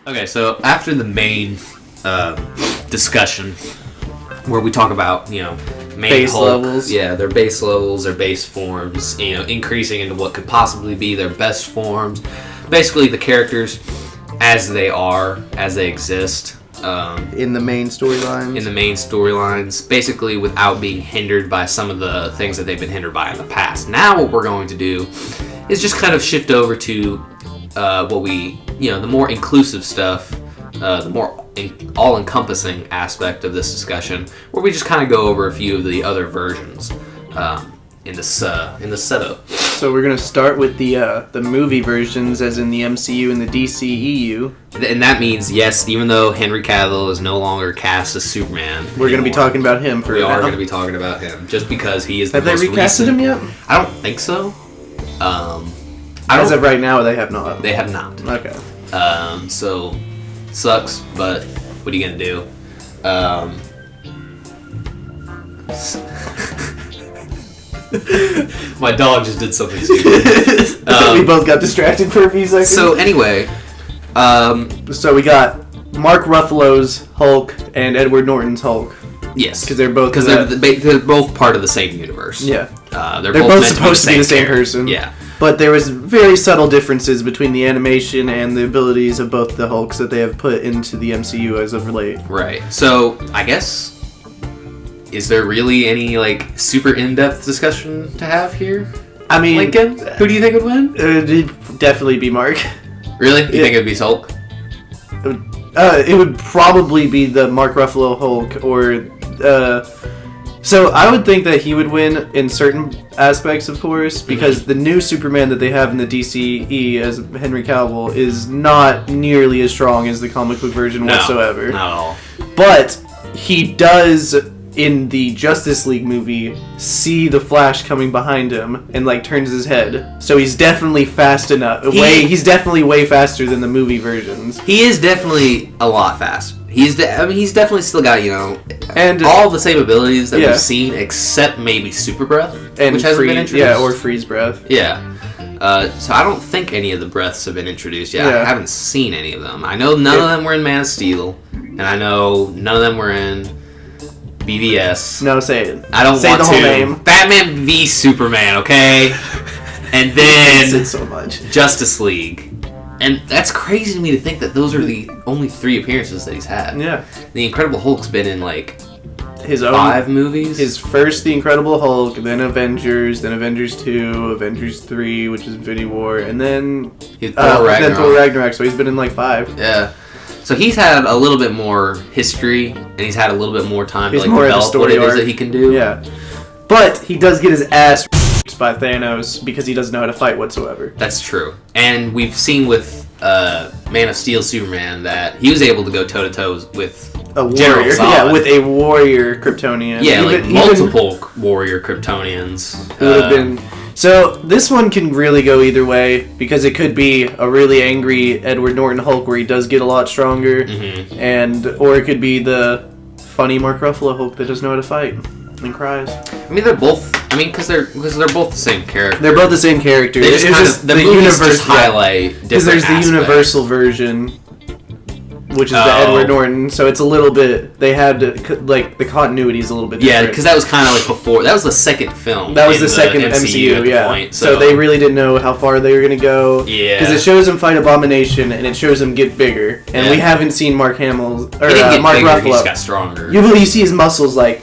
Okay, so after the main discussion, where we talk about, main base Hulk, levels. Yeah, their base levels, their base forms, increasing into what could possibly be their best forms. Basically, the characters as they are, as they exist. In the main storylines. Basically without being hindered by some of the things that they've been hindered by in the past. Now what we're going to do is just kind of shift over to the more inclusive stuff, the more all-encompassing aspect of this discussion, where we just kind of go over a few of the other versions in the setup. So we're gonna start with the movie versions, as in the MCU and the DCEU. And that means, yes, even though Henry Cavill is no longer cast as Superman, we're going to be talking about him for We now. are going to be talking about him, just because he is the Have they most recasted recent. him yet? I don't think so. As of right now, they have not. They have not. Okay. So, sucks, but what are you going to do? My dog just did something stupid. We both got distracted for a few seconds. So anyway, so we got Mark Ruffalo's Hulk and Edward Norton's Hulk. yes, Because they're both they're both part of the same universe. Yeah. They're both meant supposed to be the same person. Yeah. But there was very subtle differences between the animation and the abilities of both the Hulks that they have put into the MCU as of late. Right. So I guess, is there really any super in-depth discussion to have here? I mean, Lincoln, who do you think would win? It'd definitely be Mark. Really? You think it would be Hulk? It would probably be the Mark Ruffalo Hulk, or so I would think that he would win in certain aspects, of course, because the new Superman that they have in the DCE as Henry Cavill is not nearly as strong as the comic book version whatsoever. Not at all. But he does, in the Justice League movie, see the Flash coming behind him and turns his head. So he's definitely fast enough. He's definitely way faster than the movie versions. He is definitely a lot fast. He's definitely still got and all the same abilities that we've seen, except maybe super breath, which hasn't been introduced. Yeah, or freeze breath. Yeah. So I don't think any of the breaths have been introduced yet. Yeah. I haven't seen any of them. I know none of them were in Man of Steel, and I know none of them were in BVS. No, say it. I don't say want the to. Whole name. Batman v Superman, okay? And It then so much. Justice League. And that's crazy to me to think that those are the only 3 appearances that he's had. Yeah. The Incredible Hulk's been in his own 5 movies. His first, The Incredible Hulk, then Avengers 2, Avengers 3, which is Infinity War, and then Thor Ragnarok. So he's been in 5. Yeah. So he's had a little bit more history, and he's had a little bit more time to more develop what it is that he can do. Yeah. But he does get his ass by Thanos because he doesn't know how to fight whatsoever. That's true. And we've seen with Man of Steel Superman that he was able to go toe-to-toe with A General warrior. Zod. Yeah, with a warrior Kryptonian. Yeah, multiple warrior Kryptonians. Who would have been... So, this one can really go either way, because it could be a really angry Edward Norton Hulk where he does get a lot stronger, or it could be the funny Mark Ruffalo Hulk that doesn't know how to fight and cries. I mean, they're both... because they're both the same character. They're both the same character. They just the movies just highlight different because there's the aspects. Universal version, which is the Edward Norton, so it's a little bit... They had, the continuity is a little bit different. Yeah, because that was kind of before... That was the second film. That was the second MCU, yeah. Point, so they really didn't know how far they were going to go. Yeah. Because it shows him fight Abomination, and it shows him get bigger. And we haven't seen Mark Hamill, or he didn't get Mark bigger, Ruffalo. He just got stronger. You see his muscles, they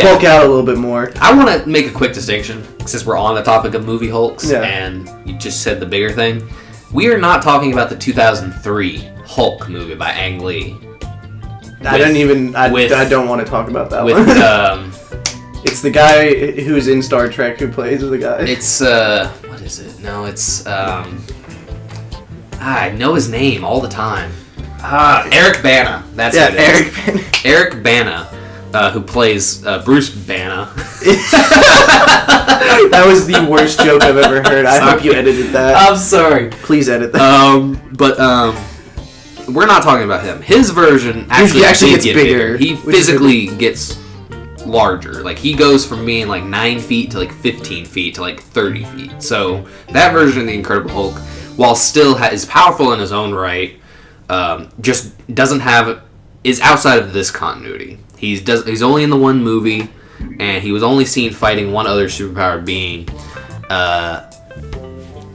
bulk out a little bit more. I want to make a quick distinction, since we're on the topic of movie Hulks, Yeah. and you just said the bigger thing. We are not talking about the 2003 Hulk movie by Ang Lee. I don't want to talk about that one. It's the guy who's in Star Trek who plays the guy. It's, what is it? No, it's, I know his name all the time. Eric Bana. That's who it is. Eric Bana. Eric Bana, who plays Bruce Banner. That was the worst joke I've ever heard. I hope you edited that. I'm sorry. Please edit that. But we're not talking about him. His version actually gets bigger. He physically gets larger. He goes from being 9 feet to 15 feet to 30 feet. So that version of the Incredible Hulk, while still is powerful in his own right, just is outside of this continuity. He's only in the one movie, and he was only seen fighting one other superpowered being.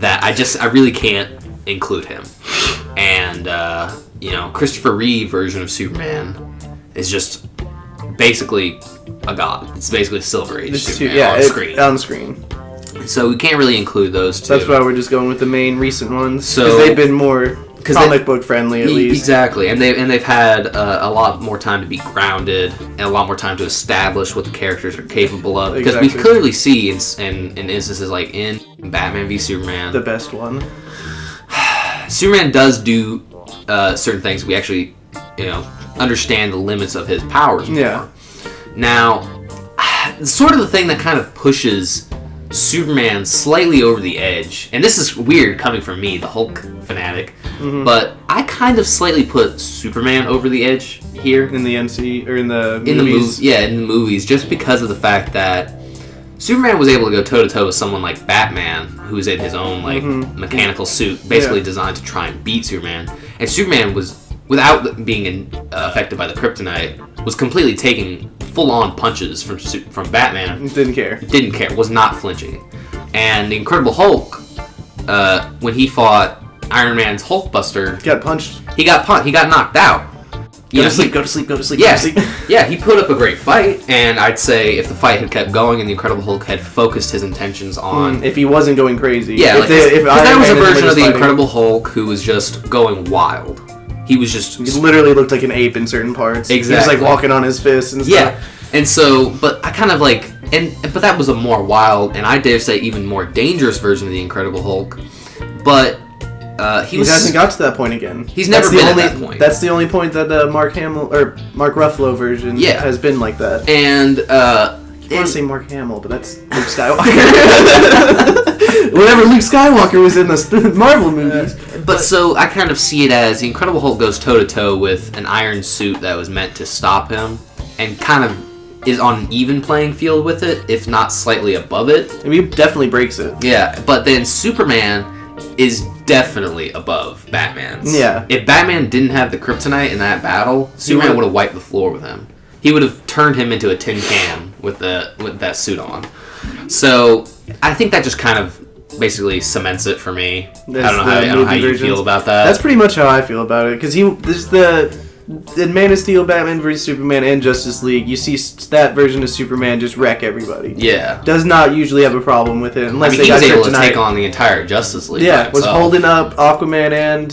That I really can't include him. And Christopher Reeve version of Superman is just basically a god. It's basically Silver Age Superman on screen. So we can't really include those two. That's why we're just going with the main recent ones, because they've been more comic book friendly, at least. Exactly, and they've had a lot more time to be grounded and a lot more time to establish what the characters are capable of. Because we clearly see in instances like in Batman v Superman, the best one, Superman does do certain things. We actually, understand the limits of his powers more. Yeah. Now, sort of the thing that kind of pushes Superman slightly over the edge, and this is weird coming from me, the Hulk fanatic, but I kind of slightly put Superman over the edge here in the MC or in the movies. In the movies, just because of the fact that Superman was able to go toe to toe with someone like Batman, who's in his own mechanical suit, basically designed to try and beat Superman, and Superman was, without being affected by the kryptonite, was completely taking full-on punches from Batman. Didn't care. Was not flinching. And the Incredible Hulk, when he fought Iron Man's Hulkbuster, got punched. He got knocked out. Go to sleep. Yeah, he put up a great fight, and I'd say if the fight had kept going and the Incredible Hulk had focused his intentions on... if he wasn't going crazy. Yeah, because there was a version of the Incredible Hulk who was just going wild. He literally looked like an ape in certain parts. Exactly. He was like walking on his fists and stuff. Yeah. And so, but I kind of like, but that was a more wild, and I dare say even more dangerous version of the Incredible Hulk. But he hasn't got to that point again. He's never been at that point. That's the only point that the Mark Ruffalo version has been like that. And I want to say Mark Hamill, but that's Luke Skywalker. Whenever Luke Skywalker was in the Marvel movies. But so I kind of see it as the Incredible Hulk goes toe to toe with an iron suit that was meant to stop him, and kind of is on an even playing field with it, if not slightly above it. I mean, he definitely breaks it. Yeah, but then Superman is definitely above Batman's. Yeah. If Batman didn't have the kryptonite in that battle, Superman would have wiped the floor with him. He would have turned him into a tin can with that suit on. So I think that just kind of basically cements it for me. I don't know how you feel about that. That's pretty much how I feel about it, because in Man of Steel, Batman vs Superman, and Justice League, you see that version of Superman just wreck everybody. Yeah, does not usually have a problem with it unless he was able to take on the entire Justice League. Yeah, was holding up Aquaman and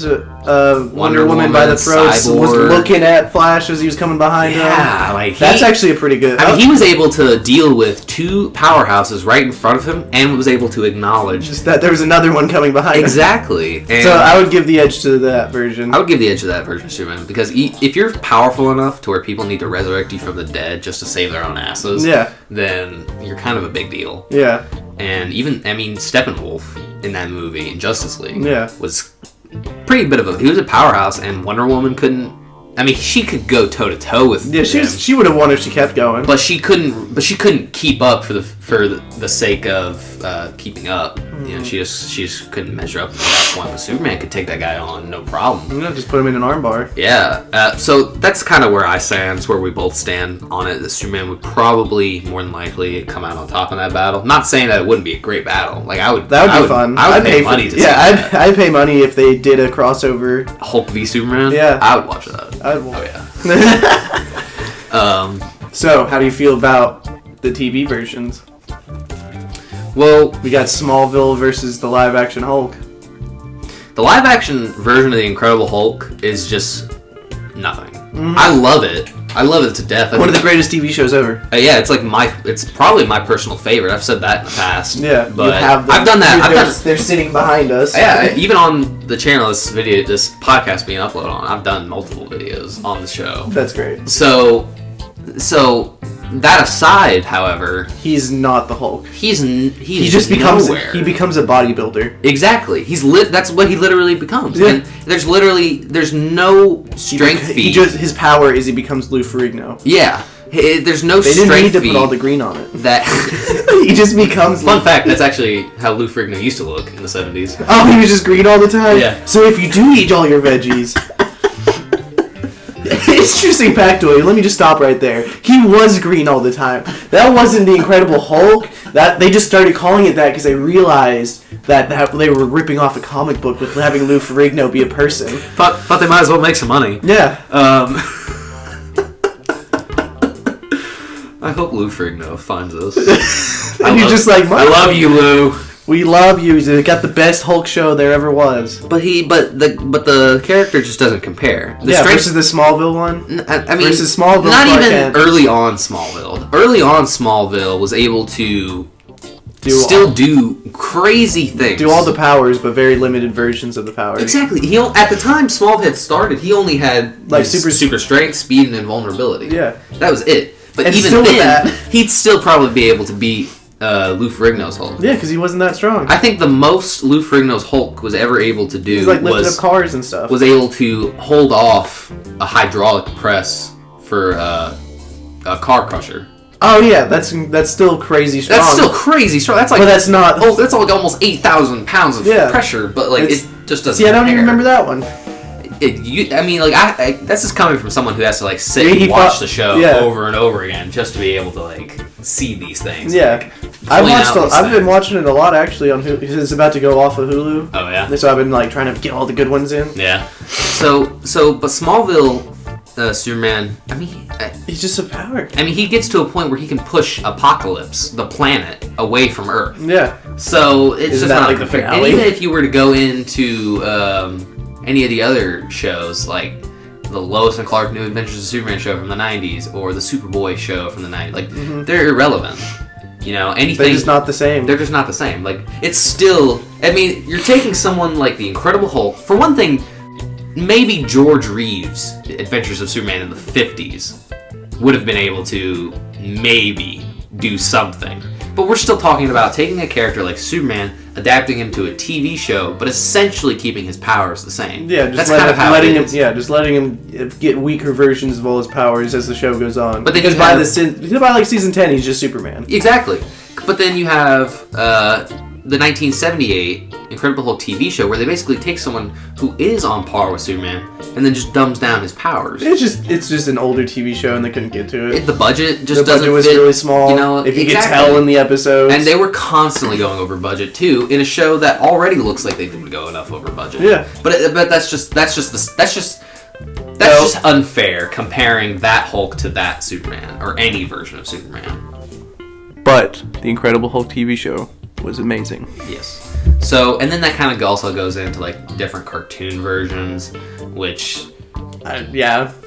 Wonder Woman by the throats. Cyborg. Was looking at Flash as he was coming behind him. Yeah, that's actually a pretty good. I mean, he was able to deal with two powerhouses right in front of him, and was able to acknowledge just that there was another one coming behind him. Exactly. And so I would give the edge to that version. I would give the edge to that version of Superman, because if you're powerful enough to where people need to resurrect you from the dead just to save their own asses, then you're kind of a big deal. Yeah. And even, Steppenwolf in that movie, in Justice League, was pretty bit of he was a powerhouse, and Wonder Woman couldn't, she could go toe to toe with him. She would have won if she kept going. But she couldn't keep up for the sake of keeping up. You know, she just couldn't measure up at that point. But Superman could take that guy on, no problem. Just put him in an armbar. Yeah. So that's kind of where I stand. It's where we both stand on it. That Superman would probably, more than likely, come out on top in that battle. Not saying that it wouldn't be a great battle. Like that would be fun. I'd pay money to see that. I'd pay money if they did a crossover. Hulk v Superman. Yeah, I would watch that. Oh yeah. So, how do you feel about the TV versions? Well, we got Smallville versus the live-action Hulk. The live-action version of the Incredible Hulk is just nothing. Mm-hmm. I love it. I love it to death. One of the greatest TV shows ever. Yeah, it's probably my personal favorite. I've said that in the past. Yeah, but I've done that. They're sitting behind us. Yeah, even on the channel, this podcast being uploaded on, I've done multiple videos on the show. That's great. So that aside, however, he's not the Hulk. He just becomes nowhere. He becomes a bodybuilder. Exactly. That's what he literally becomes. Yeah. And there's no strength feat. His power is he becomes Lou Ferrigno. Yeah. There's no strength feat. They didn't need to put all the green on it. That he just becomes. Fun fact: that's actually how Lou Ferrigno used to look in the 70s. Oh, he was just green all the time. Yeah. So if you do eat all your veggies, Interesting factoid. Let me just stop right there. He was green all the time. That wasn't the Incredible Hulk. That they just started calling it that because they realized that they were ripping off a comic book with having Lou Ferrigno be a person. Thought they might as well make some money. Yeah. I hope Lou Ferrigno finds us. And you're just like, I love you, Lou. We love you. You got the best Hulk show there ever was. But the character just doesn't compare. Versus the Smallville one. I mean, versus Smallville. Not even early on Smallville. Early on Smallville was able to do crazy things. Do all the powers, but very limited versions of the powers. Exactly. At the time Smallville had started, he only had like super strength, speed, and invulnerability. Yeah, that was it. But and even then, he'd still probably be able to beat Lou Ferrigno's Hulk. Yeah, because he wasn't that strong. I think the most Lou Ferrigno's Hulk was ever able to do lifting up cars and stuff. Was able to hold off a hydraulic press for a car crusher. Oh yeah, that's still crazy strong. That's still crazy strong. That's like, but that's not. Oh, that's like almost 8,000 pounds of pressure. But like it just doesn't. See, I don't even remember that one. That's just coming from someone who has to like sit and watch the show over and over again just to be able to like see these things. Yeah, I've been watching it a lot actually on Hulu because it's about to go off of Hulu. Oh yeah. So I've been like trying to get all the good ones in. Yeah. But Smallville. Superman, I mean... he's just a power. I mean, he gets to a point where he can push Apocalypse, the planet, away from Earth. Yeah. So, it's Isn't just not... like the finale? And even if you were to go into any of the other shows, like the Lois and Clark New Adventures of Superman show from the 90s, or the Superboy show from the 90s, like, they're irrelevant. You know, anything... They're just not the same. They're just not the same. Like, it's still... I mean, you're taking someone like the Incredible Hulk... For one thing... Maybe George Reeves' Adventures of Superman in the 50s would have been able to maybe do something. But we're still talking about taking a character like Superman, adapting him to a TV show, but essentially keeping his powers the same. Yeah, just letting him get weaker versions of all his powers as the show goes on. But then by like season 10, he's just Superman. Exactly. But then you have the 1978 Incredible Hulk TV show where they basically take someone who is on par with Superman and then just dumbs down his powers. It's just an older TV show and they couldn't get to it. The budget just doesn't fit. The budget was really small, you know, if you could tell in the episodes. And they were constantly going over budget too in a show that already looks like they didn't go enough over budget. Yeah. But that's just unfair comparing that Hulk to that Superman or any version of Superman. But the Incredible Hulk TV show was amazing. Yes. So, and then that kind of also goes into like different cartoon versions, which didn't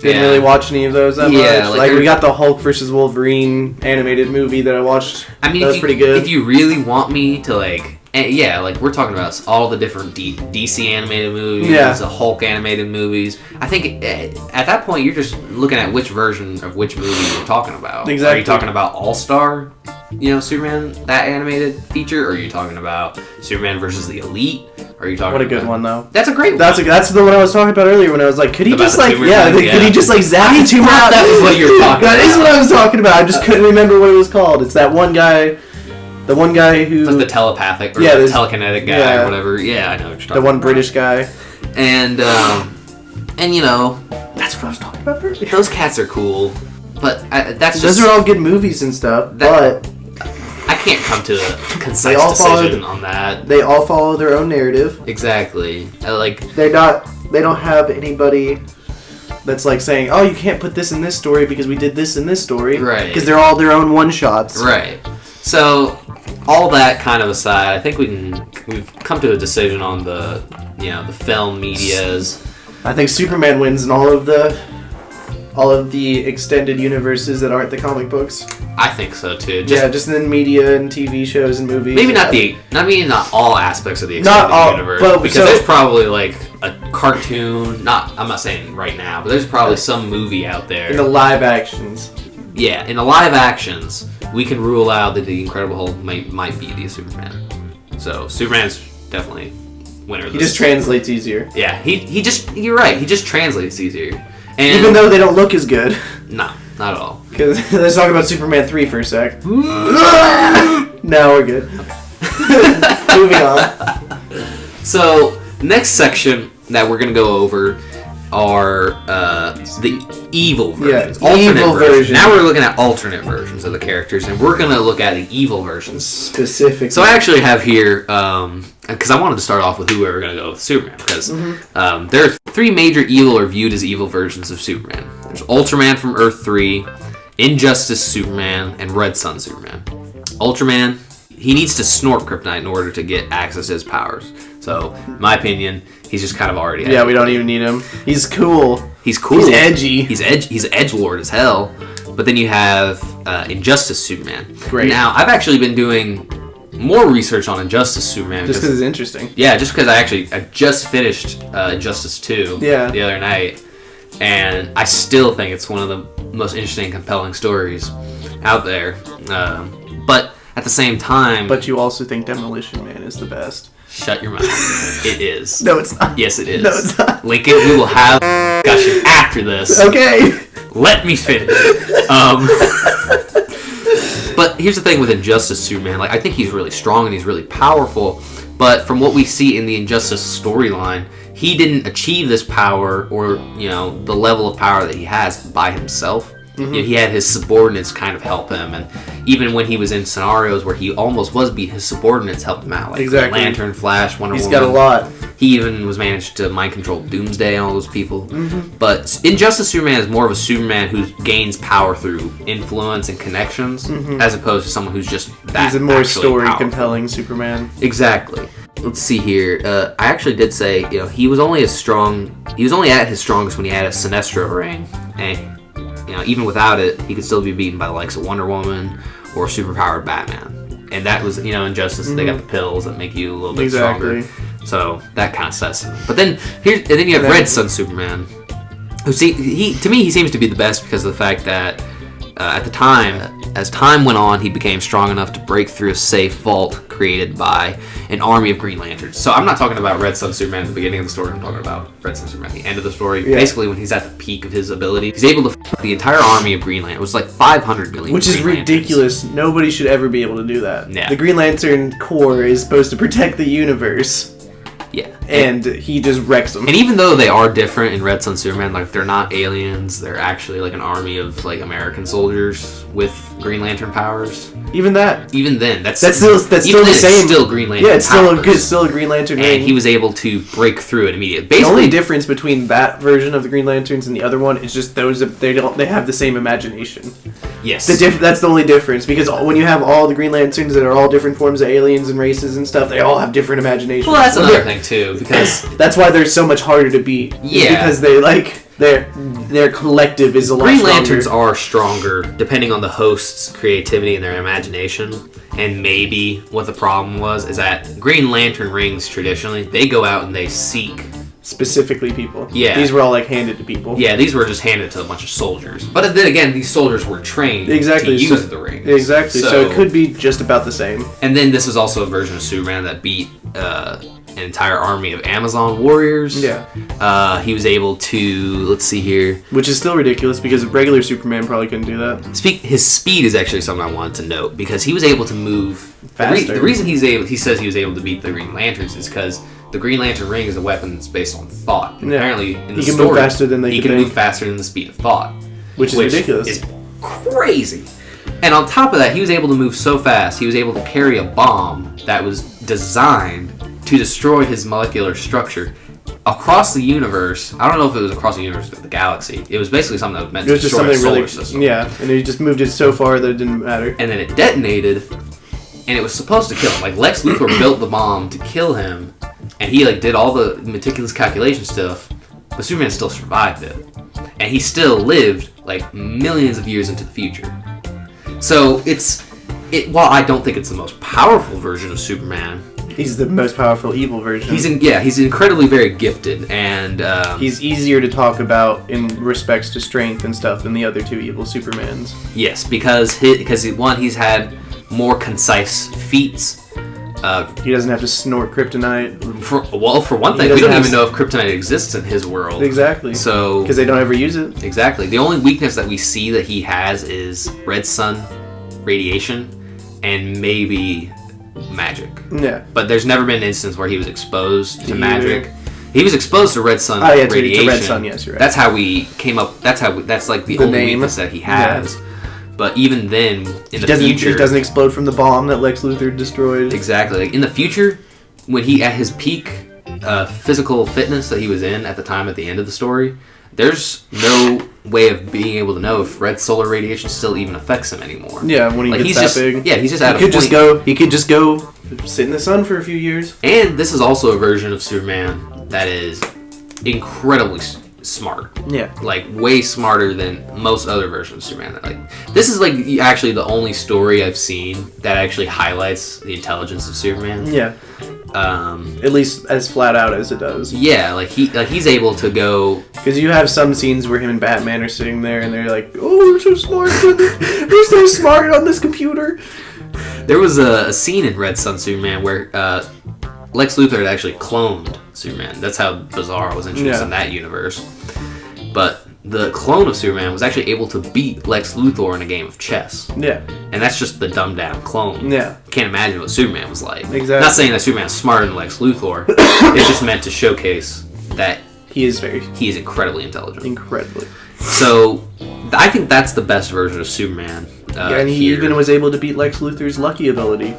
really watch any of those that much. Like we got the Hulk versus Wolverine animated movie that I watched. I mean, that was pretty good. If you really want me to like we're talking about all the different DC animated movies, the Hulk animated movies. I think at that point you're just looking at which version of which movie you're talking about. Exactly. Are you talking about All Star? Superman, that animated feature? Or are you talking about Superman versus the Elite? Or are you talking What a good one, though. That's a great one. That's the one I was talking about earlier when I was like, could he just like, could he just like zap the tumor out? That was what you were talking about. That is what I was talking about. I just couldn't remember what it was called. It's that one guy, who... Like the telepathic or the telekinetic guy or whatever. Yeah, I know what you're talking about. The one British guy. And that's what I was talking about earlier. Those cats are cool. But those are all good movies and stuff, but... I can't come to a concise decision on that. They all follow their own narrative. Exactly. They don't have anybody that's like saying, "Oh, you can't put this in this story because we did this in this story." Right. Because they're all their own one-shots. Right. So, all that kind of aside, I think we've come to a decision on the film medias. I think Superman wins in all of the extended universes that aren't the comic books. I think so too. Just in media and TV shows and movies. Maybe not all aspects of the extended universe, because there's probably like a cartoon. I'm not saying right now, but there's probably some movie out there. In the live actions. Yeah, in the live actions, we can rule out that the Incredible Hulk might be the Superman. So Superman's definitely winner. He just translates easier. Yeah, you're right. He just translates easier. And even though they don't look as good. No, not at all. Because let's talk about Superman 3 for a sec. No, we're good. Moving on. So, next section that we're going to go over are the evil versions. Yeah, alternate evil versions. Now we're looking at alternate versions of the characters, and we're going to look at the evil versions. Specifically. So I actually have here, because I wanted to start off with who we were going to go with Superman, because there are three major evil or viewed as evil versions of Superman. There's Ultraman from Earth 3, Injustice Superman, and Red Sun Superman. Ultraman, he needs to snort kryptonite in order to get access to his powers. So, in my opinion, he's just kind of already... Yeah, we don't even need him. He's cool. He's cool. He's edgy. He's edgelord as hell. But then you have Injustice Superman. Great. Now, I've actually been doing more research on Injustice Superman. Just because it's interesting. Yeah, just because I just finished Injustice 2 the other night. And I still think it's one of the most interesting and compelling stories out there. But at the same time... But you also think Demolition Man is the best. Shut your mouth. It is. No, it's not. Yes, it is. No, it's not. Lincoln, we will have a discussion after this. Okay. Let me finish. But here's the thing with Injustice Superman. Like, I think he's really strong and he's really powerful. But from what we see in the Injustice storyline, he didn't achieve this power or, the level of power that he has by himself. He had his subordinates kind of help him, and even when he was in scenarios where he almost was beat, his subordinates helped him out, like exactly. Lantern, Flash, Wonder Woman. He's got a lot. He even was managed to mind control Doomsday and all those people. But Injustice Superman is more of a Superman who gains power through influence and connections, as opposed to someone who's just that. He's a more story powerful. Compelling Superman. Exactly. Let's see here. I actually did say, he was only at his strongest when he had a Sinestro ring, and even without it, he could still be beaten by the likes of Wonder Woman or superpowered Batman. And that was, Injustice. They got the pills that make you a little bit stronger. So that kind of says. But then then you have Red Sun Superman, who to me he seems to be the best because of the fact that at the time, as time went on, he became strong enough to break through a safe vault created by an army of Green Lanterns. So I'm not talking about Red Sun Superman at the beginning of the story. I'm talking about Red Sun Superman at the end of the story. Yeah. Basically, when he's at the peak of his ability, he's able to the entire army of Green Lanterns. It was like 500 million. Which is ridiculous. Nobody should ever be able to do that. Yeah. The Green Lantern Corps is supposed to protect the universe. Yeah. And he just wrecks them. And even though they are different in Red Sun Superman, like they're not aliens, they're actually like an army of like American soldiers with Green Lantern powers. Even then, that's still the same. It's still Green Lantern. Yeah, it's still a Green Lantern ring. And he was able to break through it immediately. Basically, the only difference between that version of the Green Lanterns and the other one is just they have the same imagination. Yes. That's the only difference, because when you have all the Green Lanterns that are all different forms of aliens and races and stuff, they all have different imaginations. Well, that's another thing too, because that's why they're so much harder to beat. Yeah. Because their collective is a lot stronger. Green Lanterns are stronger depending on the host's creativity and their imagination. And maybe what the problem was is that Green Lantern rings traditionally, they go out and they seek specifically people. Yeah. These were all handed to people. Yeah, these were just handed to a bunch of soldiers. But then again, these soldiers were trained to use the rings. Exactly. So it could be just about the same. And then this is also a version of Superman that beat an entire army of Amazon warriors. Yeah. He was able to, let's see here. Which is still ridiculous because regular Superman probably couldn't do that. His speed is actually something I wanted to note because he was able to move faster. The reason he says he was able to beat the Green Lanterns is because the Green Lantern ring is a weapon that's based on thought. And apparently, in the story, move faster than he can move faster than the speed of thought. Which is ridiculous. Is crazy. And on top of that, he was able to move so fast, he was able to carry a bomb that was designed to destroy his molecular structure across the universe. I don't know if it was across the universe or the galaxy. It was basically something that was meant to destroy the solar system. Yeah, and he just moved it so far that it didn't matter. And then it detonated, and it was supposed to kill him. Like, Lex Luthor built the bomb to kill him, and he did all the meticulous calculation stuff, but Superman still survived it. And he still lived millions of years into the future. So while I don't think it's the most powerful version of Superman, he's the most powerful evil version. He's incredibly very gifted, and he's easier to talk about in respects to strength and stuff than the other two evil Supermans. Yes, because he's had more concise feats. He doesn't have to snort kryptonite. For one thing, we don't even know if kryptonite exists in his world. Exactly. So because they don't ever use it. Exactly. The only weakness that we see that he has is red sun radiation and maybe magic. Yeah. But there's never been an instance where he was exposed to magic. He was exposed to red sun radiation. To red sun, yes, you're right. That's how we came up. That's like the only weakness that he has. Yeah. But even then, in the future, he doesn't explode from the bomb that Lex Luthor destroyed. Exactly. Like in the future, when he at his peak physical fitness that he was in at the time at the end of the story, there's no way of being able to know if red solar radiation still even affects him anymore. Yeah, when he gets that big. Yeah, he's just out of He could just go sit in the sun for a few years. And this is also a version of Superman that is incredibly smart. Yeah. Like, way smarter than most other versions of Superman. Like, this is, like, actually the only story I've seen that actually highlights the intelligence of Superman. Yeah. At least as flat out as it does. Yeah, he's able to go... Because you have some scenes where him and Batman are sitting there and they're like, oh, we're so smart. We're so smart on this computer. There was a scene in Red Sun Superman where Lex Luthor had actually cloned Superman. That's how Bizarro was introduced in that universe. But the clone of Superman was actually able to beat Lex Luthor in a game of chess. Yeah. And that's just the dumbed down clone. Yeah. Can't imagine what Superman was like. Exactly. Not saying that Superman's smarter than Lex Luthor. It's just meant to showcase that he is incredibly intelligent. Incredibly. So, I think that's the best version of Superman. And he even was able to beat Lex Luthor's lucky ability.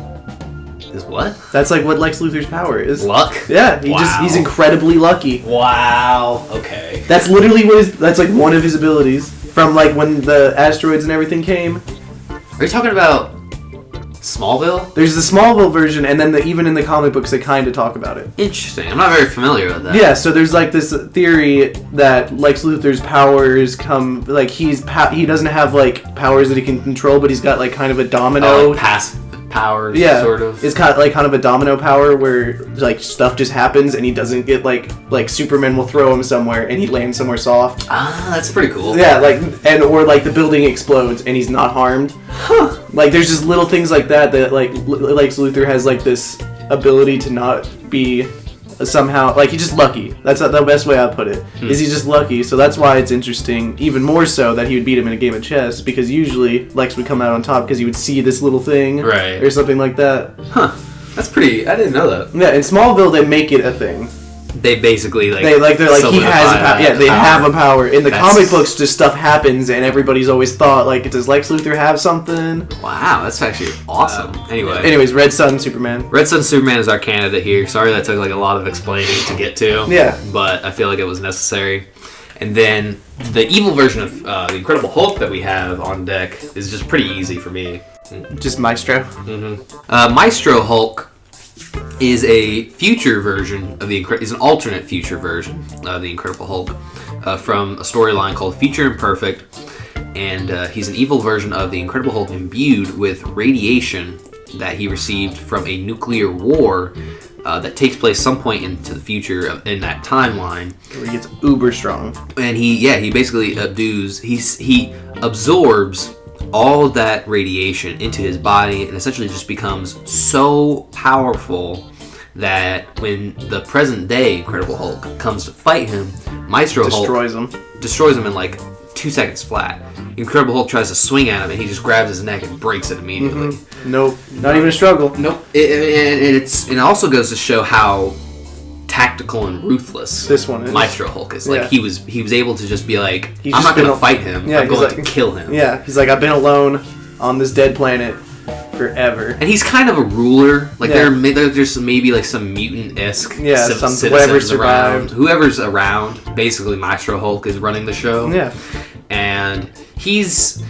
Is what? That's like what Lex Luthor's power is. Luck? Yeah, he's incredibly lucky. Wow. Okay. That's literally that's like one of his abilities from like when the asteroids and everything came. Are you talking about Smallville? There's the Smallville version, and then even in the comic books they kind of talk about it. Interesting. I'm not very familiar with that. Yeah, so there's like this theory that Lex Luthor's powers come like he doesn't have like powers that he can control, but he's got like kind of a domino passive powers, sort of. It's kind of a domino power where like stuff just happens and he doesn't get like Superman will throw him somewhere and he lands somewhere soft. Ah, that's pretty cool. Yeah, or like the building explodes and he's not harmed. Huh. Like there's just little things like that like Lex Luthor has like this ability to not be somehow like he's just lucky. That's the best way I put it. Is he's just lucky. So that's why it's interesting, even more so, that he would beat him in a game of chess, because usually Lex would come out on top because he would see this little thing, right, or something like that. Huh. That's pretty. I didn't know that. Yeah, in Smallville they make it a thing. They basically they're like he has a power. Yeah, they have a power. In the comic books, just stuff happens, and everybody's always thought like, does Lex Luthor have something? Wow, that's actually awesome. Anyways, Red Sun Superman. Red Sun Superman is our candidate here. Sorry that took like a lot of explaining to get to. Yeah, but I feel like it was necessary. And then the evil version of the Incredible Hulk that we have on deck is just pretty easy for me. Just Maestro. Mm-hmm. Maestro Hulk is a future version of is an alternate future version of the Incredible Hulk from a storyline called Future Imperfect, and he's an evil version of the Incredible Hulk imbued with radiation that he received from a nuclear war that takes place some point into the future in that timeline. Where he gets uber strong. And he basically he absorbs all that radiation into his body and essentially just becomes so powerful that when the present day Incredible Hulk comes to fight him, Maestro Hulk destroys him in like 2 seconds flat. Incredible Hulk tries to swing at him and he just grabs his neck and breaks it immediately. Mm-hmm. Nope, not even a struggle. Nope. It also goes to show how tactical and ruthless this one is. Maestro Hulk is. Like he was able to just be like, I'm just not going to fight him. I'm going to kill him. Yeah, he's like, I've been alone on this dead planet forever. And he's kind of a ruler. Like there's maybe like some mutant-esque citizens around. Whoever's around, basically Maestro Hulk is running the show. Yeah. And he's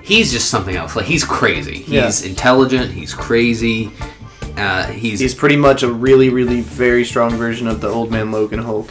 just something else. Like he's crazy. He's intelligent. He's crazy. He's pretty much a really, really very strong version of the Old Man Logan Hulk.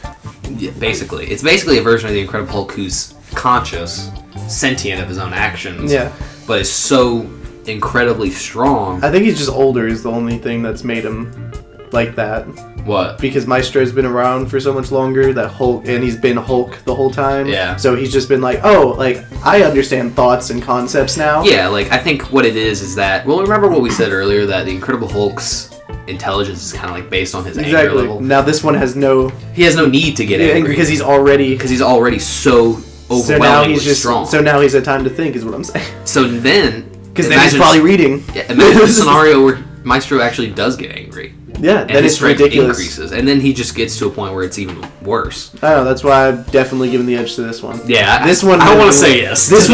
Yeah, basically. It's basically a version of the Incredible Hulk who's conscious, sentient of his own actions. Yeah. But is so incredibly strong. I think he's just older is the only thing that's made him like that. What? Because Maestro's been around for so much longer that Hulk, and he's been Hulk the whole time. Yeah. So he's just been like, I understand thoughts and concepts now. Yeah, like I think what it is that, well, remember what we said earlier, that the Incredible Hulk's intelligence is kind of like based on his anger level. Now this one has he has no need to get angry because he's already so overwhelmingly strong. So now he's had time to think, is what I'm saying. So then, because then he's probably reading. Yeah, imagine a scenario where Maestro actually does get angry. Yeah, and that his is strength ridiculous. increases, and then he just gets to a point where it's even worse. I don't know. That's why I'm definitely giving the edge to this one. Yeah, this one. I want to say yes. This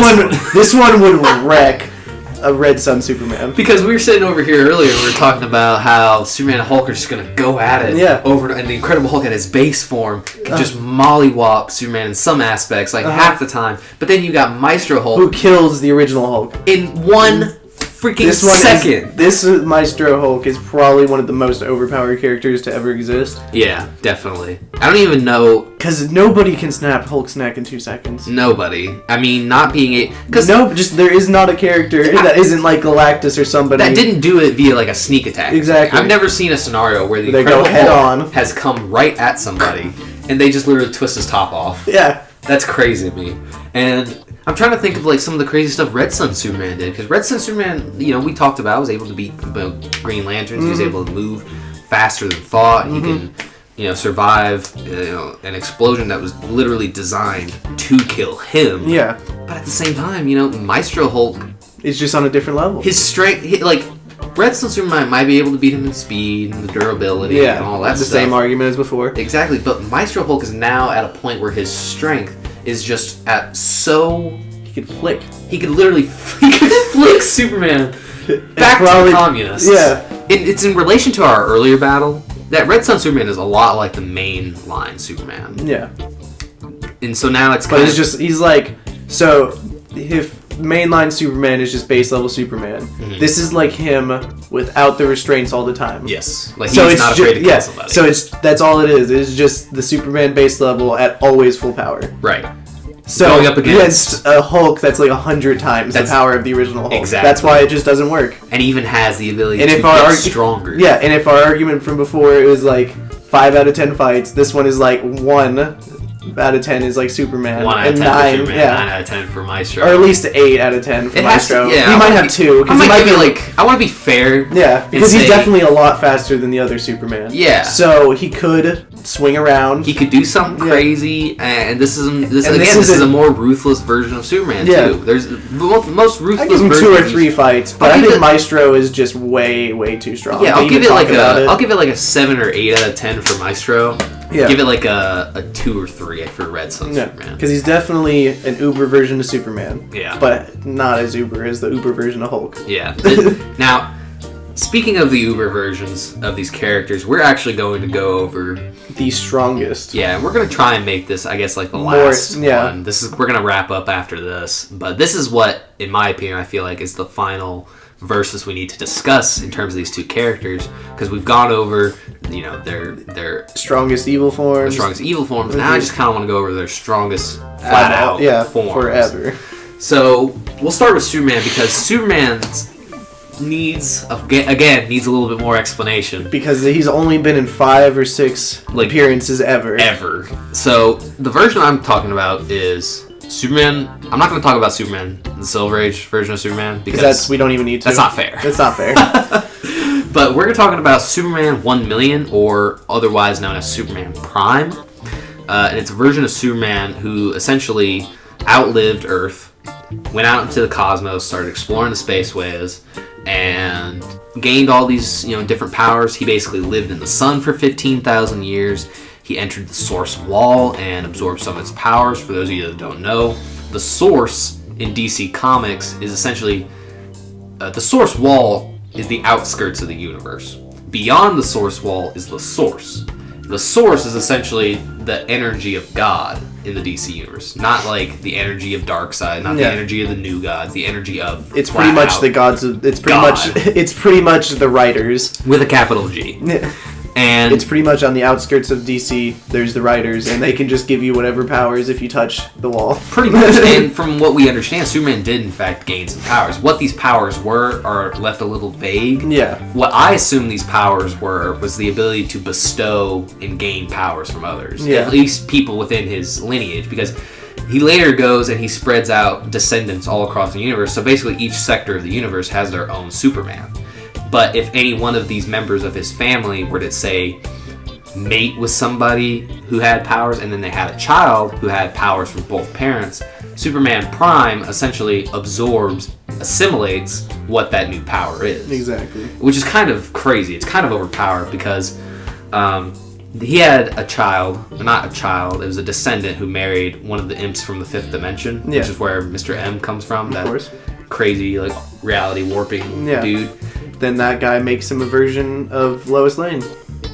one would wreck a Red Sun Superman. Because we were sitting over here earlier, we were talking about how Superman and Hulk are just going to go at it over, and the Incredible Hulk at his base form can just mollywop Superman in some aspects, like half the time. But then you got Maestro Hulk, who kills the original Hulk in one freaking second. This Maestro Hulk is probably one of the most overpowered characters to ever exist. Yeah, definitely. I don't even know, because nobody can snap Hulk's neck in 2 seconds. Nobody. I mean, not being a... just there is not a character that isn't like Galactus or somebody that didn't do it via like a sneak attack. Exactly. I've never seen a scenario where the they go Incredible head Hulk on has come right at somebody and they just literally twist his top off. Yeah, that's crazy to me. And I'm trying to think of like some of the crazy stuff Red Sun Superman did, because Red Sun Superman, we talked about, was able to beat Green Lanterns. He was able to move faster than thought. He can survive an explosion that was literally designed to kill him. Yeah. But at the same time, Maestro Hulk is just on a different level. His strength, Red Sun Superman might be able to beat him in speed and the durability and all that stuff. The same argument as before. Exactly, but Maestro Hulk is now at a point where his strength is just at so... He could flick. He could literally flick Superman back to the communists. Yeah. It's in relation to our earlier battle. That Red Sun Superman is a lot like the main line Superman. Yeah. And so now it's kind of... But he's like... So, if mainline Superman is just base level Superman, this is like him without the restraints all the time. Yes. Like, he's not afraid to kill somebody. So that's all it is. It's just the Superman base level at always full power. Right. So going up against a Hulk that's like 100 times the power of the original Hulk. Exactly. That's why it just doesn't work. And even has the ability to get stronger. Yeah, and if our argument from before it was like 5 out of 10 fights, this one is like 1 out of 10 is like Superman. 1 out of 10 9, for Superman, yeah. 9 out of 10 for Maestro. Or at least 8 out of 10 for Maestro. He might have 2. I might give it I want to be fair. Yeah, because he's definitely a lot faster than the other Superman. Yeah. So he could swing around. He could do something crazy, and this is a more ruthless version of Superman too. There's most ruthless. I give him 2 or 3 fights, but I think Maestro is just way too strong. Yeah, I'll give it like a 7 or 8 out of 10 for Maestro. Yeah. Give it like a 2 or 3 for Red Sun Superman. Because he's definitely an uber version of Superman. Yeah. But not as uber as the uber version of Hulk. Yeah. Now, speaking of the uber versions of these characters, we're actually going to go over the strongest. Yeah, and we're going to try and make this, I guess, like the last one. We're going to wrap up after this. But this is what, in my opinion, I feel like is the final versus we need to discuss in terms of these two characters, because we've gone over their strongest evil forms. Now I just kind of want to go over their strongest flat out forms forever. So we'll start with Superman, because Superman needs a little bit more explanation, because he's only been in 5 or 6 appearances ever. So the version I'm talking about is Superman. I'm not going to talk about Superman, the Silver Age version of Superman, because we don't even need to. That's not fair. That's not fair. But we're talking about Superman 1 million, or otherwise known as Superman Prime. And it's a version of Superman who essentially outlived Earth, went out into the cosmos, started exploring the spaceways, and gained all these different powers. He basically lived in the sun for 15,000 years. He entered the Source Wall and absorbed some of its powers. For those of you that don't know, the Source in DC Comics is essentially... the Source Wall is the outskirts of the universe. Beyond the Source Wall is the Source. The Source is essentially the energy of God in the DC universe. Not like the energy of Darkseid, not the energy of the New Gods, the energy of... It's pretty much the gods of... It's pretty much the writers. With a capital G. And it's pretty much on the outskirts of DC. There's the writers, and they can just give you whatever powers if you touch the wall. Pretty much. And from what we understand, Superman did in fact gain some powers. What these powers were are left a little vague. Yeah. What I assume these powers was the ability to bestow and gain powers from others. Yeah. At least people within his lineage, because he later goes and he spreads out descendants all across the universe. So basically each sector of the universe has their own Superman. But if any one of these members of his family were to, say, mate with somebody who had powers, and then they had a child who had powers from both parents, Superman Prime essentially assimilates what that new power is. Exactly. Which is kind of crazy. It's kind of overpowered because he had a child, not a child, it was a descendant who married one of the imps from the fifth dimension, which is where Mr. M comes from. Of course. Crazy, like, reality warping dude. Then that guy makes him a version of Lois Lane.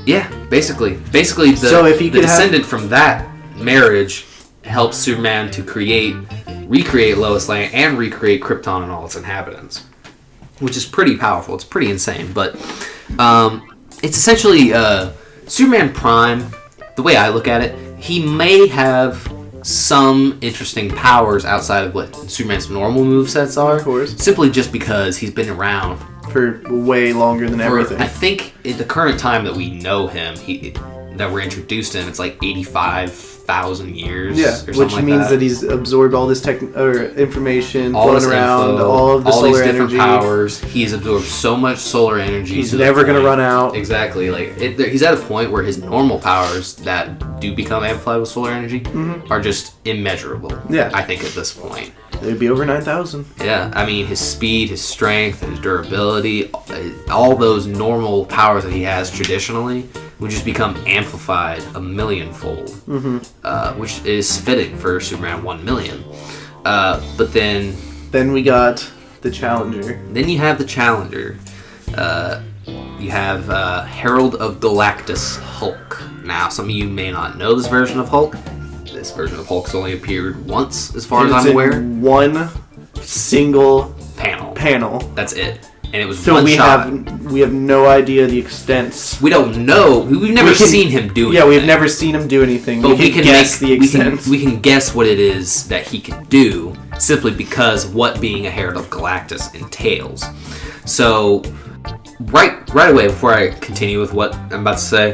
Yeah, basically. Basically, the descendant from that marriage helps Superman to recreate Lois Lane and recreate Krypton and all its inhabitants, which is pretty powerful. It's pretty insane, but it's essentially Superman Prime. The way I look at it, he may have some interesting powers outside of what Superman's normal movesets are. Of course. Simply just because he's been around for way longer than everything. I think at the current time that we know him, that we're introduced to him, it's like 85,000 years. Yeah, or something which like means that he's absorbed all this information, all floating around, info, all of the all solar these different energy. powers. He's absorbed so much solar energy. He's never going to run out. Exactly. Like he's at a point where his normal powers that do become amplified with solar energy are just immeasurable. Yeah, I think at this point. It'd be over 9,000. Yeah, I mean, his speed, his strength, his durability, all those normal powers that he has traditionally would just become amplified a millionfold, which is fitting for Superman 1 million. But then we got the Challenger. Then you have the Challenger. You have Herald of Galactus Hulk. Now, some of you may not know this version of Hulk. This version of Hulk's only appeared once, as far as I'm aware. One single panel. That's it. And it was so one shot. We have no idea the extent. We don't know. We've never seen him do anything. Yeah, we've never seen him do anything. But we can guess the extent. We can guess what it is that he can do, simply because what being a Herald of Galactus entails. So, right away, before I continue with what I'm about to say,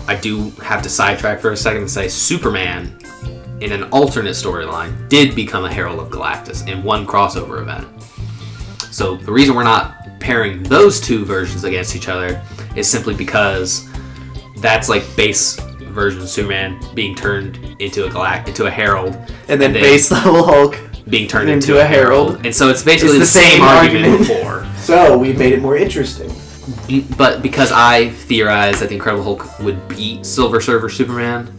I do have to sidetrack for a second and say Superman, in an alternate storyline, did become a Herald of Galactus in one crossover event. So the reason we're not pairing those two versions against each other is simply because that's like base version of Superman being turned into a Herald, and then base level Hulk being turned into a Herald. And so it's basically the same argument before. So we made it more interesting. But because I theorized that the Incredible Hulk would beat Silver Surfer Superman,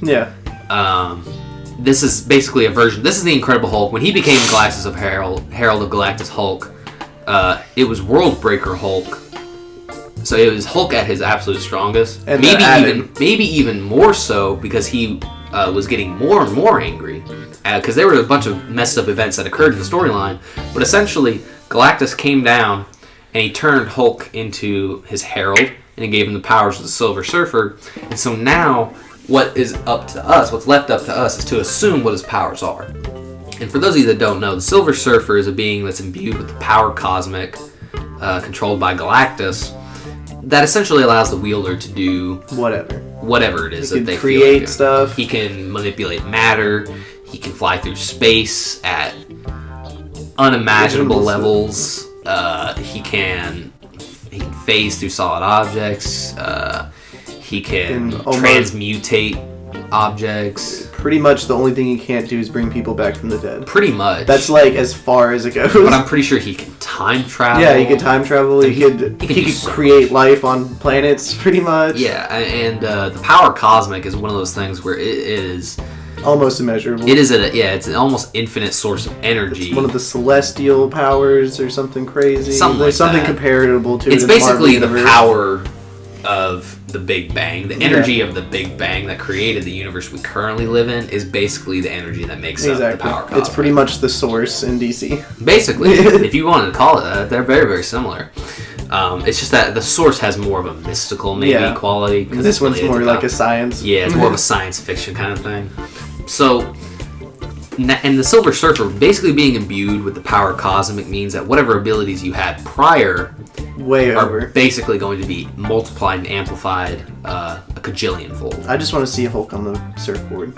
this is basically a version. This is the Incredible Hulk. When he became Galactus of Herald of Galactus Hulk, it was World Breaker Hulk. So it was Hulk at his absolute strongest. And maybe even more so because he was getting more and more angry. Because there were a bunch of messed up events that occurred in the storyline. But essentially, Galactus came down and he turned Hulk into his Herald, and he gave him the powers of the Silver Surfer. And so now, what's left up to us, is to assume what his powers are. And for those of you that don't know, the Silver Surfer is a being that's imbued with the power cosmic, controlled by Galactus, that essentially allows the wielder to do whatever it is that they create stuff. He can manipulate matter. He can fly through space at unimaginable levels. He can phase through solid objects. He can transmutate objects. Pretty much the only thing he can't do is bring people back from the dead. Pretty much. That's like as far as it goes. But I'm pretty sure he can time travel. Yeah, he could time travel. He could create life on planets, pretty much. Yeah, and the power cosmic is one of those things where it is almost immeasurable. It is it's an almost infinite source of energy. It's one of the celestial powers or something crazy. Something comparable to it's basically the power of the Big Bang. The energy of the Big Bang that created the universe we currently live in is basically the energy that makes up the power cosmic. It's pretty much the source in DC. Basically, if you wanted to call it that, they're very, very similar. It's just that the source has more of a mystical quality. This one's more like a science. Yeah, it's more of a science fiction kind of thing. So, and the Silver Surfer basically being imbued with the power cosmic means that whatever abilities you had prior are basically going to be multiplied and amplified a cajillion fold. I just want to see Hulk on the surfboard.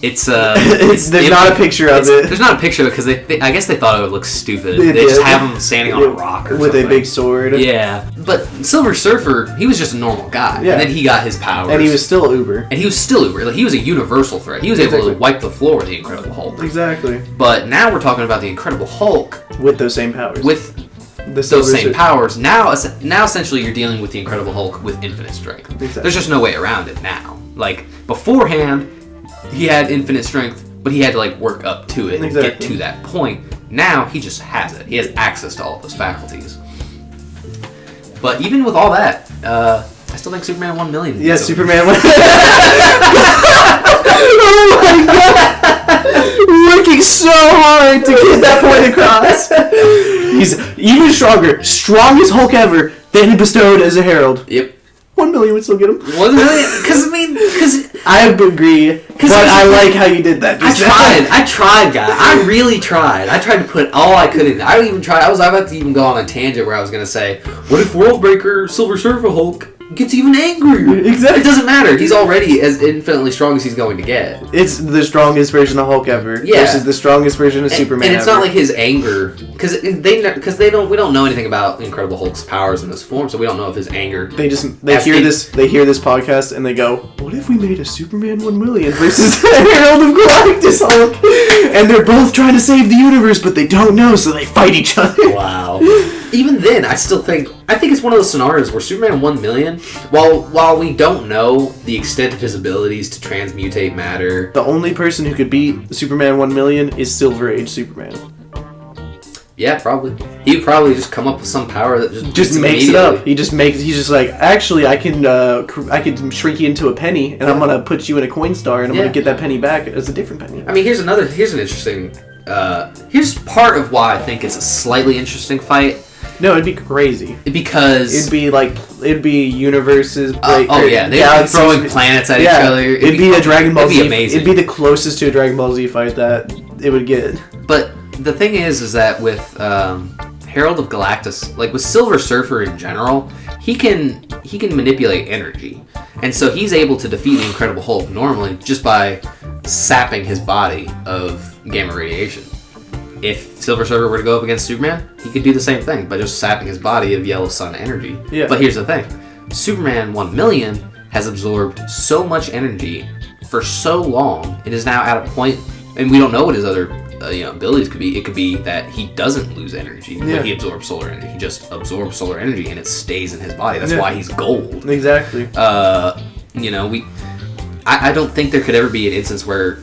It's there's not a picture of it. There's not a picture of it because I guess they thought it would look stupid. They just have him standing on a rock or with something. a big sword. Yeah, but Silver Surfer, he was just a normal guy, and then he got his powers, and he was still uber. Like, he was a universal threat. He was able to wipe the floor with the Incredible Hulk. Exactly. But now we're talking about the Incredible Hulk with those same powers. With those same powers. Now essentially you're dealing with the Incredible Hulk with infinite strength. Exactly. There's just no way around it now. Like beforehand, he had infinite strength, but he had to like work up to it and get to that point. Now he just has it. He has access to all of those faculties. But even with all that, I still think Superman 1 million. Yeah, Superman 1 Oh my god! Working so hard to get that point across. He's even stronger. Strongest Hulk ever. Then bestowed as a herald. Yep. 1 million would still get him. 1 million? Because I agree. But I like how you did that. I tried, guys. I really tried. I tried to put all I could in. I was about to even go on a tangent where I was going to say, what if Worldbreaker Silver Surfer Hulk gets even angrier? Exactly. It doesn't matter. He's already as infinitely strong as he's going to get. It's the strongest version of Hulk ever. Yeah. Versus the strongest version of Superman and it's not like his anger, because we don't know anything about Incredible Hulk's powers in this form, so we don't know if his anger. They hear this podcast and they go, what if we made a Superman 1 million versus Herald of Galactus Hulk? And they're both trying to save the universe, but they don't know, so they fight each other. Wow. Even then, I think it's one of those scenarios where Superman 1 million, while we don't know the extent of his abilities to transmutate matter, the only person who could beat Superman 1 million is Silver Age Superman. Yeah, probably. He'd probably just come up with some power that just makes it up. He's just like, actually, I can shrink you into a penny, and I'm gonna put you in a coin star, and I'm gonna get that penny back as a different penny. I mean, here's an interesting. Here's part of why I think it's a slightly interesting fight. No, it'd be crazy. Because it'd be universes. They'd be throwing planets at each other. It'd be a Dragon Ball Z. It'd be amazing. It'd be the closest to a Dragon Ball Z fight that it would get. But the thing is that with Herald of Galactus, like with Silver Surfer in general, he can manipulate energy, and so he's able to defeat the Incredible Hulk normally just by sapping his body of gamma radiation. If Silver Surfer were to go up against Superman, he could do the same thing by just sapping his body of yellow sun energy. Yeah. But here's the thing. Superman 1 million has absorbed so much energy for so long, and is now at a point, and we don't know what his other abilities could be. It could be that he doesn't lose energy when he absorbs solar energy. He just absorbs solar energy and it stays in his body. That's why he's gold. Exactly. I don't think there could ever be an instance where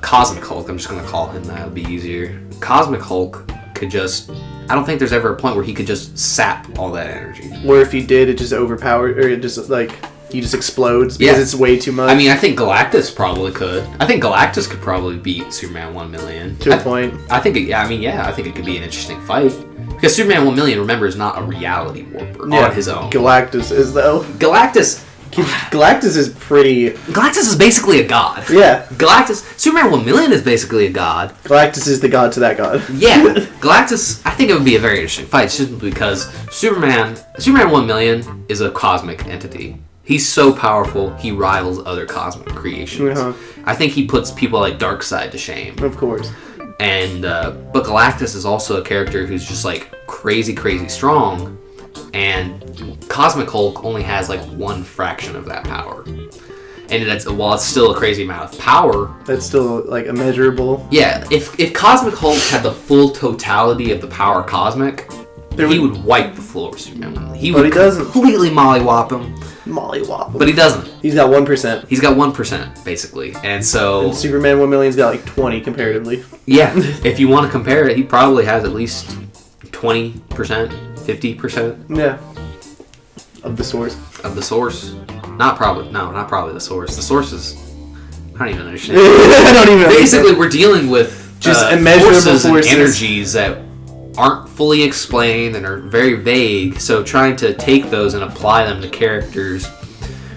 Cosmic Hulk, I'm just going to call him that, it'll be easier. Cosmic Hulk could just, I don't think there's ever a point where he could just sap all that energy. Or if he did, it just overpowered, or it just like, he just explodes because it's way too much. I mean, I think Galactus probably could. I think Galactus could probably beat Superman 1 million. To a point. I think it could be an interesting fight. Because Superman 1 million, remember, is not a reality warper on his own. Galactus is, though. Galactus is pretty... Galactus is basically a god. Yeah. Superman 1 million is basically a god. Galactus is the god to that god. Yeah. Galactus, I think it would be a very interesting fight, simply because Superman 1 million is a cosmic entity. He's so powerful, he rivals other cosmic creations. Uh-huh. I think he puts people like Darkseid to shame. Of course. And but Galactus is also a character who's just like crazy, crazy strong, and Cosmic Hulk only has like one fraction of that power. And while it's still a crazy amount of power, that's still like immeasurable. Yeah, if Cosmic Hulk had the full totality of the power cosmic, he would wipe the floor with Superman. He doesn't completely mollywop him. But he doesn't. He's got 1%. He's got 1%, basically. And Superman 1 million's got like 20 comparatively. Yeah. If you want to compare it, he probably has at least 20%, 50%. Yeah. Of the source. Not probably the source. The source is... I don't even understand. Basically, we're dealing with just immeasurable forces and energies that aren't fully explained and are very vague, so trying to take those and apply them to characters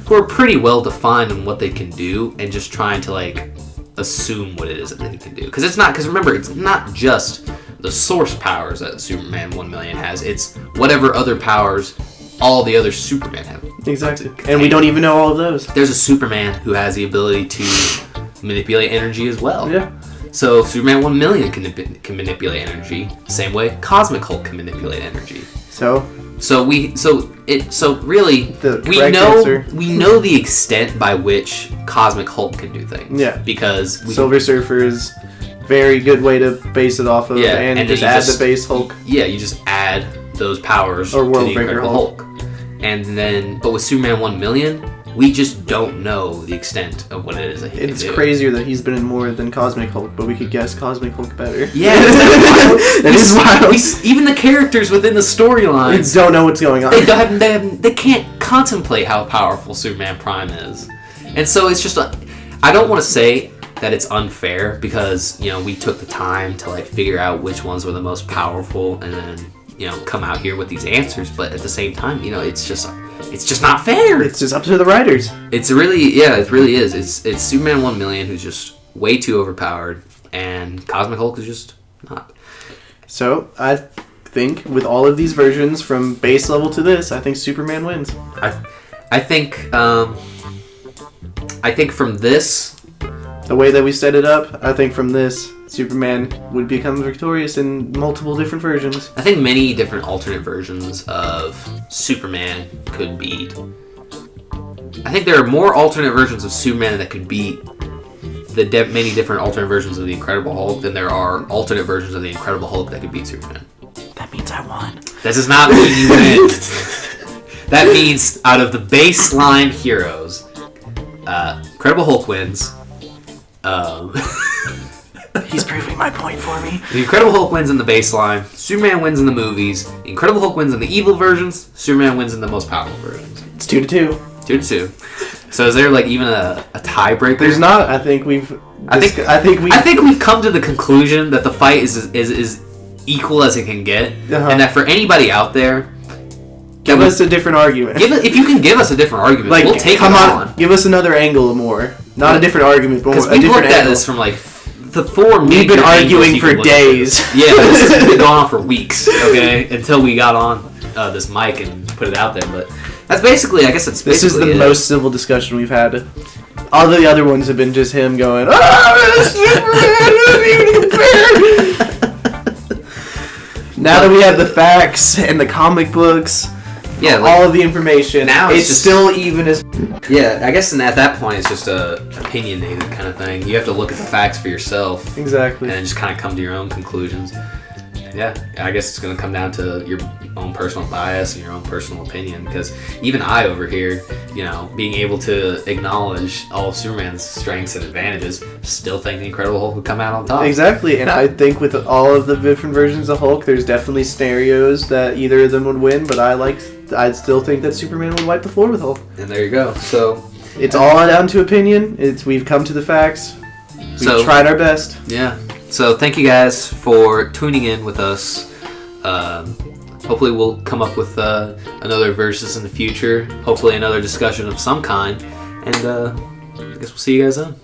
who are pretty well defined in what they can do, and just trying to like assume what it is that they can do. Because remember, it's not just the source powers that Superman 1 million has, it's whatever other powers all the other Supermen have. Exactly. And we don't even know all of those. There's a Superman who has the ability to manipulate energy as well. Yeah. So Superman 1 million can manipulate energy. Same way Cosmic Hulk can manipulate energy. So really we know the extent by which Cosmic Hulk can do things. Yeah. Because Silver Surfer is very good way to base it off of, and just add the base Hulk. Yeah, you just add those powers or to World the Breaker Incredible Hulk. And then, but with Superman 1 million, we just don't know the extent of what it is that he can do. It's crazier that he's been in more than Cosmic Hulk, but we could guess Cosmic Hulk better. Yeah, that is wild. Even the characters within the storylines don't know what's going on. They can't contemplate how powerful Superman Prime is. And so it's just, I don't want to say that it's unfair because, we took the time to figure out which ones were the most powerful and then, come out here with these answers. But at the same time, it's just not fair. It's just up to the writers. It really is. It's Superman 1 million who's just way too overpowered, and Cosmic Hulk is just not. So I think with all of these versions from base level to this, I think Superman wins. I think from this, the way that we set it up, I think from this, Superman would become victorious in multiple different versions. I think many different alternate versions of Superman could beat. I think there are more alternate versions of Superman that could beat the many different alternate versions of the Incredible Hulk than there are alternate versions of the Incredible Hulk that could beat Superman. That means I won. That does not mean you win. That means out of the baseline heroes, Incredible Hulk wins. He's proving my point for me. The Incredible Hulk wins in the baseline. Superman wins in the movies. The Incredible Hulk wins in the evil versions. Superman wins in the most powerful versions. It's 2-2. 2-2. So is there even a tiebreaker? There's not. I think we've come to the conclusion that the fight is equal as it can get, and that for anybody out there, give us a different argument. If you can give us a different argument, we'll take it on. Give us another angle more. Not a different argument, but a different angle. Because we've looked at this from the 4 We've been arguing for days. Yeah, this has been going on for weeks, okay? Until we got on this mic and put it out there. But that's basically, I guess it's This is the most civil discussion we've had. All the other ones have been just him going, Now that we have the facts and the comic books, all of the information, now it's still even as... Yeah, I guess at that point it's just a opinionated kind of thing. You have to look at the facts for yourself. Exactly. And just kind of come to your own conclusions. Yeah, I guess it's going to come down to your own personal bias and your own personal opinion. Because even I over here, being able to acknowledge all of Superman's strengths and advantages, still think the Incredible Hulk would come out on top. Exactly, and I think with all of the different versions of Hulk, there's definitely scenarios that either of them would win, but I'd still think that Superman would wipe the floor with Hulk. And there you go. So it's all down to opinion. We've come to the facts. We've tried our best. Yeah. So thank you guys for tuning in with us. Hopefully we'll come up with another versus in the future. Hopefully another discussion of some kind. And I guess we'll see you guys then.